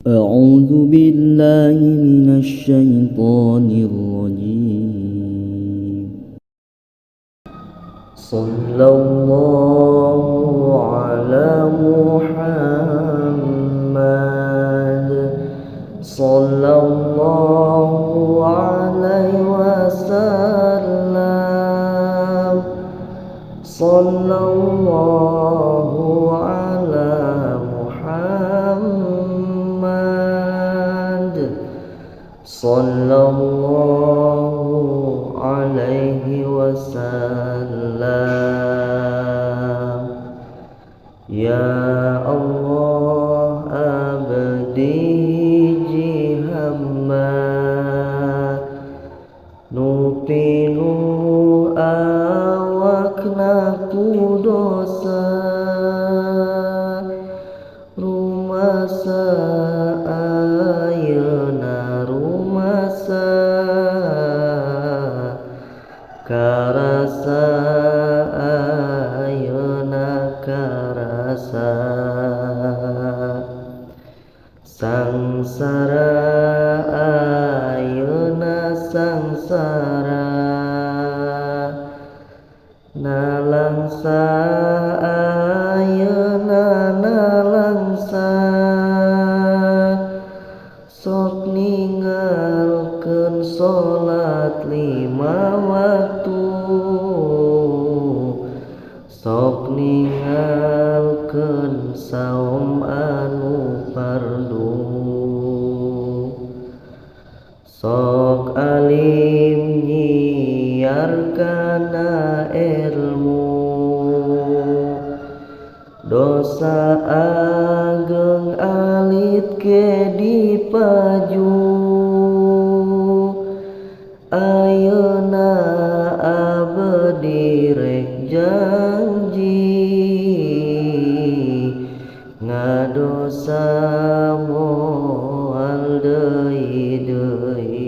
أعوذ بالله من الشيطان الرجيم. صلى الله على محمد صلى الله عليه وسلم صلى الله على محمد صلى الله عليه وسلم. يا الله abdi hamba nupinu awakna ku dosa rumasa ayeuna rumasa karasa ayeuna karasa sangsara ayeuna sangsara nalangsa ayeuna nalangsa sok ninggalkeun salat 5 waktu sok ninggalkeun saum anu fardu sok alim nyiarkana ilmu dosa ageng alit ke dipaju ayeuna abdi rek janji ngadosa moal deui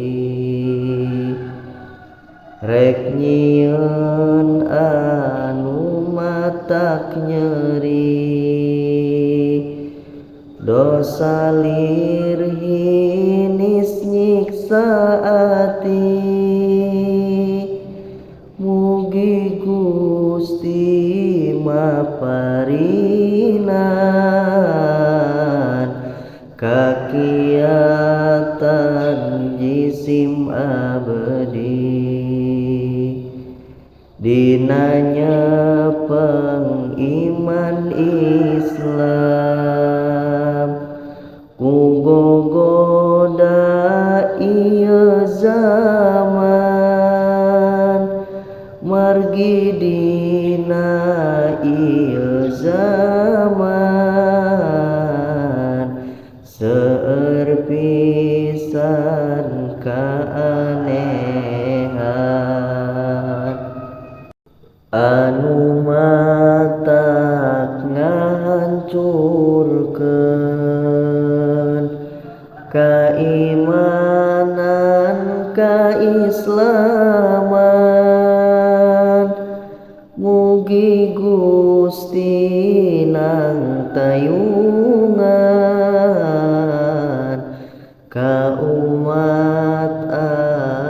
rek nyieun anu matak nyeri dosa lir hinis nyiksa ati mugi Gusti maparinan kakiatan jisim abdi dinanya pengiman Islam ku gogoda ieu zaman margi dina ieu zaman seueur pisan kaanehan anu matak ngahancurkeun kaimanan kaislaman mugi Gusti nang tayungan ka umat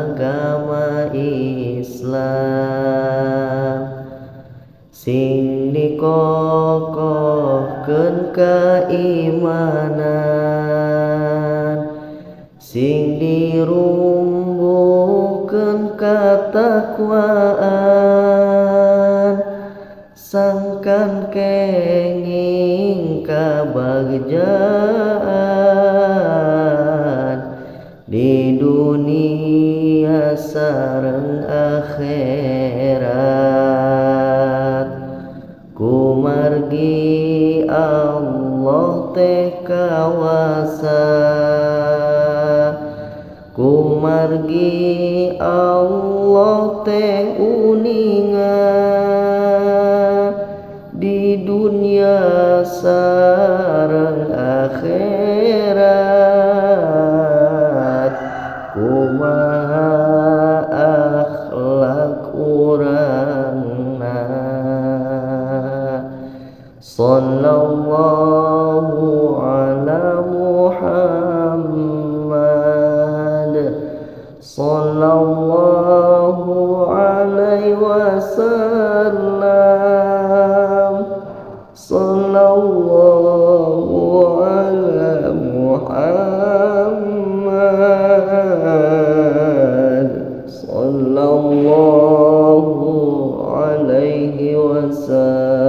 agama Islam sing dikokohkeun keimanan sing dirumbuhkeun katakwaan sangkan kenging kabagjaan di dunia sareng akhirat ku margi Allah teh kawasa ku margi Allah teh uningan di dunia sareng akhirat kumaha akhlak urangna sallallahu ala Muhammad sallallahu alaihi wasallam, sallallahu ala Muhammad, sallallahu alaihi wasallam.